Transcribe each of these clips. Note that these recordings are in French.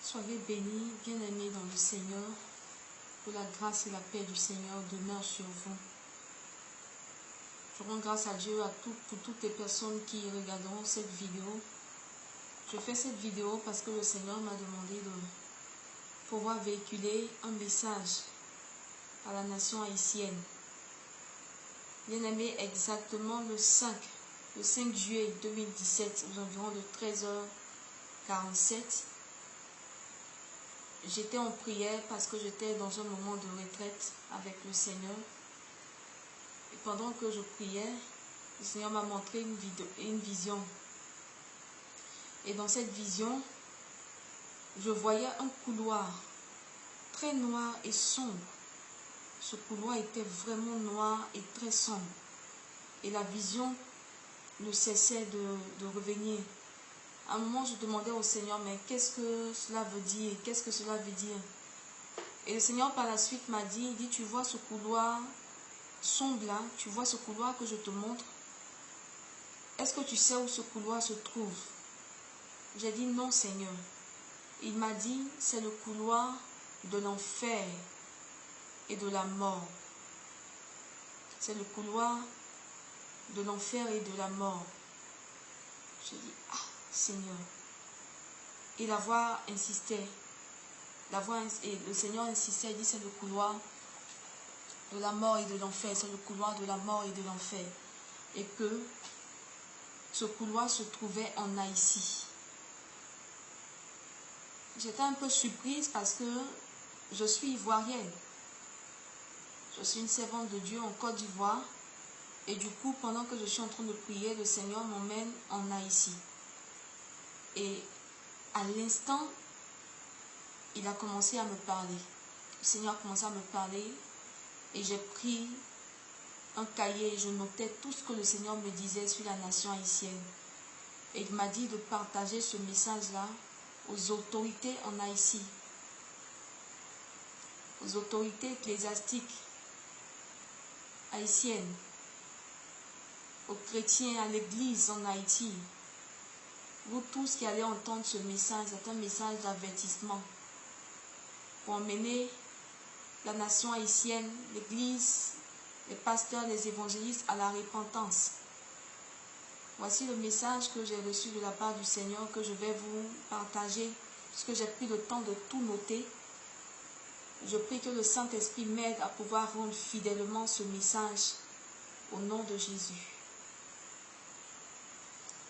Soyez bénis, bien-aimés dans le Seigneur, que la grâce et la paix du Seigneur demeurent sur vous. Je rends grâce à Dieu pour toutes les personnes qui regarderont cette vidéo. Je fais cette vidéo parce que le Seigneur m'a demandé de pouvoir véhiculer un message à la nation haïtienne. Bien-aimés, exactement le 5 juillet 2017, aux environs de 13h47, j'étais en prière parce que j'étais dans un moment de retraite avec le Seigneur. Et pendant que je priais, le Seigneur m'a montré une vision. Et dans cette vision, je voyais un couloir très noir et sombre. Ce couloir était vraiment noir et très sombre. Et la vision ne cessait de revenir. À un moment, je demandais au Seigneur, mais qu'est-ce que cela veut dire? Qu'est-ce que cela veut dire? Et le Seigneur par la suite m'a dit, il dit, tu vois ce couloir sombre là, tu vois ce couloir que je te montre? Est-ce que tu sais où ce couloir se trouve? J'ai dit, non Seigneur. Il m'a dit, c'est le couloir de l'enfer et de la mort. C'est le couloir de l'enfer et de la mort. J'ai dit, ah Seigneur. Et la voix insistait. Et le Seigneur insistait, il dit, c'est le couloir de la mort et de l'enfer. C'est le couloir de la mort et de l'enfer. Et que ce couloir se trouvait en Haïti. J'étais un peu surprise parce que je suis ivoirienne. Je suis une servante de Dieu en Côte d'Ivoire. Et du coup, pendant que je suis en train de prier, le Seigneur m'emmène en Haïti. Et à l'instant, il a commencé à me parler. Le Seigneur a commencé à me parler. Et j'ai pris un cahier et je notais tout ce que le Seigneur me disait sur la nation haïtienne. Et il m'a dit de partager ce message-là aux autorités en Haïti, aux autorités ecclésiastiques haïtiennes, aux chrétiens, à l'église en Haïti. Vous tous qui allez entendre ce message, c'est un message d'avertissement pour emmener la nation haïtienne, l'église, les pasteurs, les évangélistes à la repentance. Voici le message que j'ai reçu de la part du Seigneur que je vais vous partager, puisque j'ai pris le temps de tout noter. Je prie que le Saint-Esprit m'aide à pouvoir rendre fidèlement ce message au nom de Jésus.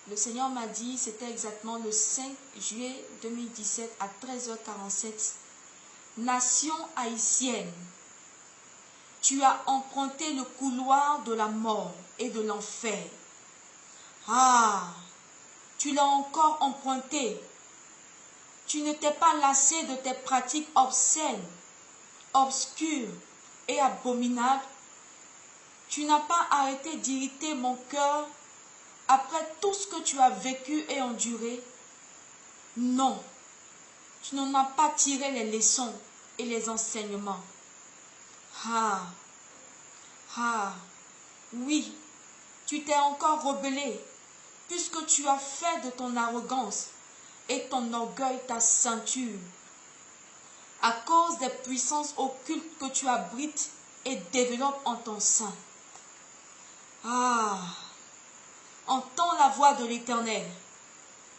Le Seigneur m'a dit, c'était exactement le 5 juillet 2017 à 13h47. Nation haïtienne, tu as emprunté le couloir de la mort et de l'enfer. Ah, tu l'as encore emprunté. Tu ne t'es pas lassé de tes pratiques obscènes, obscures et abominables. Tu n'as pas arrêté d'irriter mon cœur après tout ce que tu as vécu et enduré. Non, tu n'en as pas tiré les leçons et les enseignements. Oui, tu t'es encore rebellé, puisque tu as fait de ton arrogance et ton orgueil ta ceinture, à cause des puissances occultes que tu abrites et développes en ton sein. Entends la voix de l'Éternel.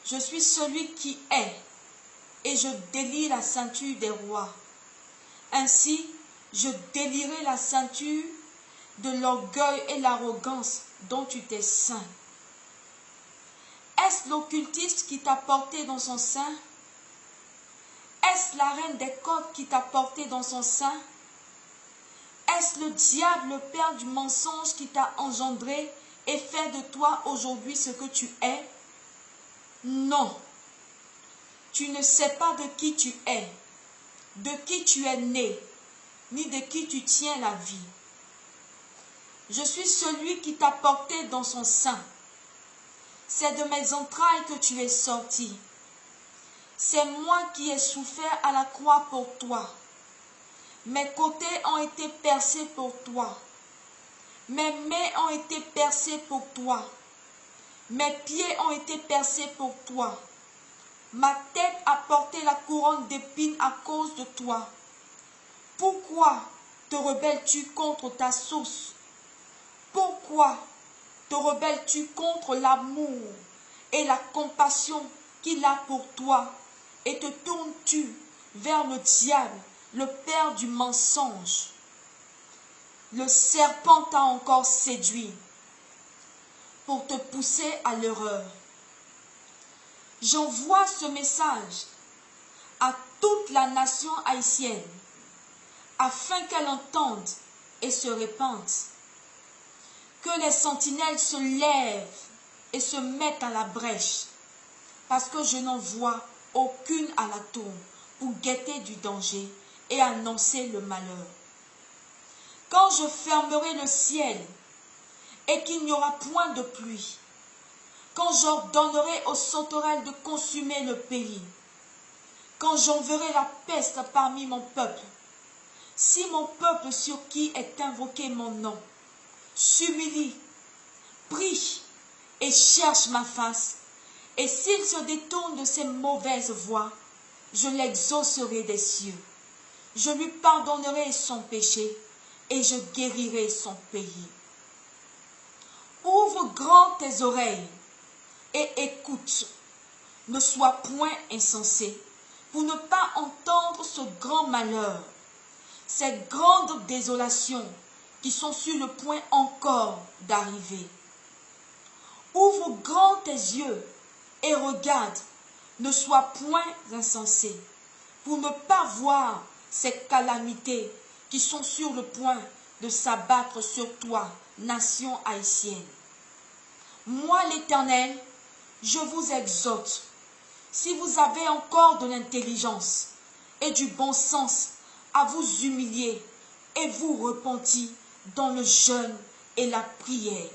Je suis celui qui est, et je délie la ceinture des rois. Ainsi, je délierai la ceinture de l'orgueil et l'arrogance dont tu t'es ceint. Est-ce l'occultiste qui t'a porté dans son sein? Est-ce la reine des cordes qui t'a porté dans son sein? Est-ce le diable, le père du mensonge, qui t'a engendré et fait de toi aujourd'hui ce que tu es? Non. Tu ne sais pas de qui tu es, de qui tu es né, ni de qui tu tiens la vie. Je suis celui qui t'a porté dans son sein. C'est de mes entrailles que tu es sorti. C'est moi qui ai souffert à la croix pour toi. Mes côtés ont été percés pour toi. Mes mains ont été percées pour toi. Mes pieds ont été percés pour toi. Ma tête a porté la couronne d'épines à cause de toi. Pourquoi te rebelles-tu contre ta source? Pourquoi te rebelles-tu contre l'amour et la compassion qu'il a pour toi? Et te tournes-tu vers le diable, le père du mensonge? Le serpent t'a encore séduit pour te pousser à l'erreur. J'envoie ce message à toute la nation haïtienne afin qu'elle entende et se répande. Que les sentinelles se lèvent et se mettent à la brèche, parce que je n'en vois aucune à la tour pour guetter du danger et annoncer le malheur. Quand je fermerai le ciel et qu'il n'y aura point de pluie, quand j'ordonnerai aux sauterelles de consumer le pays, quand j'enverrai la peste parmi mon peuple, si mon peuple sur qui est invoqué mon nom s'humilie, prie et cherche ma face, et s'il se détourne de ses mauvaises voies, je l'exaucerai des cieux. Je lui pardonnerai son péché et je guérirai son pays. Ouvre grand tes oreilles et écoute. Ne sois point insensé pour ne pas entendre ce grand malheur, ces grandes désolations qui sont sur le point encore d'arriver. Ouvre grand tes yeux et regarde, ne sois point insensé pour ne pas voir ces calamités qui sont sur le point de s'abattre sur toi, nation haïtienne. Moi, l'Éternel, je vous exhorte, si vous avez encore de l'intelligence et du bon sens, à vous humilier et vous repentir dans le jeûne et la prière.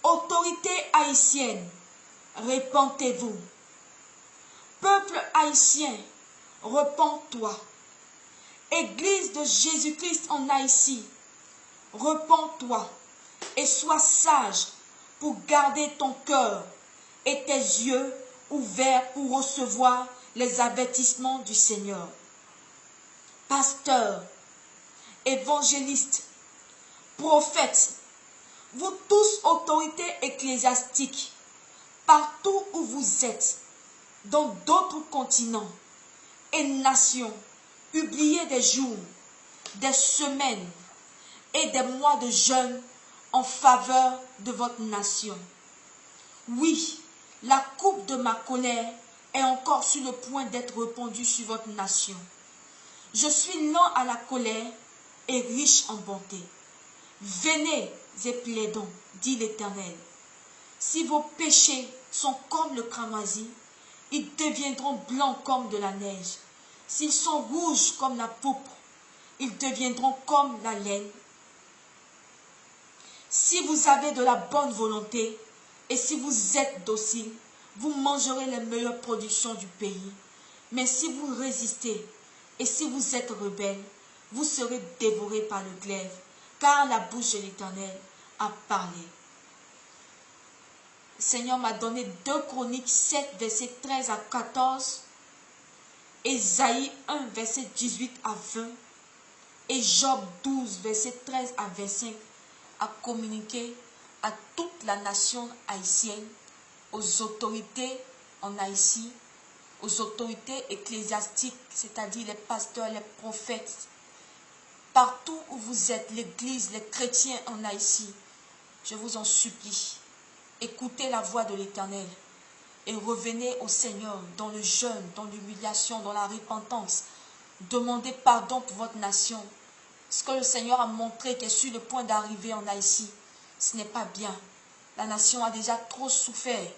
Autorité haïtienne, repentez-vous. Peuple haïtien, repens-toi. Église de Jésus-Christ en Haïti, repens-toi et sois sage pour garder ton cœur et tes yeux ouverts pour recevoir les avertissements du Seigneur. Pasteurs, évangélistes, prophètes, vous tous autorités ecclésiastiques, partout où vous êtes, dans d'autres continents et nations, oubliez des jours, des semaines et des mois de jeûne en faveur de votre nation. Oui, la coupe de ma colère est encore sur le point d'être répandue sur votre nation. Je suis lent à la colère et riche en bonté. Venez et plaidons, dit l'Éternel. Si vos péchés sont comme le cramoisi, ils deviendront blancs comme de la neige. S'ils sont rouges comme la pourpre, ils deviendront comme la laine. Si vous avez de la bonne volonté et si vous êtes docile, vous mangerez les meilleures productions du pays. Mais si vous résistez et si vous êtes rebelle, vous serez dévorés par le glaive, car la bouche de l'Éternel a parlé. Le Seigneur m'a donné 2 Chroniques 7, versets 13 à 14, Ésaïe 1, verset 18 à 20, et Job 12, verset 13 à 25, à communiquer à toute la nation haïtienne, aux autorités en Haïti, aux autorités ecclésiastiques, c'est-à-dire les pasteurs, les prophètes, partout où vous êtes, l'église, les chrétiens en Haïti, je vous en supplie, écoutez la voix de l'Éternel et revenez au Seigneur dans le jeûne, dans l'humiliation, dans la repentance. Demandez pardon pour votre nation. Ce que le Seigneur a montré qui est sur le point d'arriver en Haïti, ce n'est pas bien. La nation a déjà trop souffert.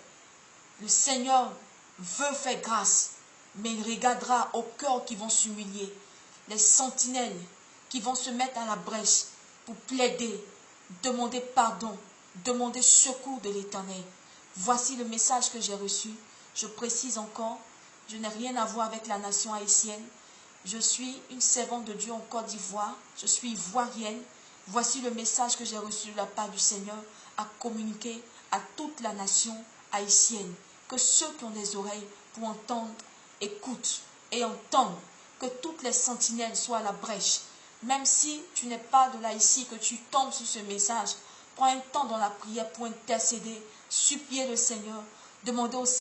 Le Seigneur veut faire grâce, mais il regardera aux cœurs qui vont s'humilier, les sentinelles qui vont se mettre à la brèche pour plaider, demander pardon, demander secours de l'Éternel. Voici le message que j'ai reçu. Je précise encore, je n'ai rien à voir avec la nation haïtienne. Je suis une servante de Dieu en Côte d'Ivoire. Je suis ivoirienne. Voici le message que j'ai reçu de la part du Seigneur à communiquer à toute la nation haïtienne. Que ceux qui ont des oreilles pour entendre, écoutent et entendent. Que toutes les sentinelles soient à la brèche. Même si tu n'es pas de là ici, que tu tombes sur ce message, prends un temps dans la prière pour intercéder, supplier le Seigneur, demander au Seigneur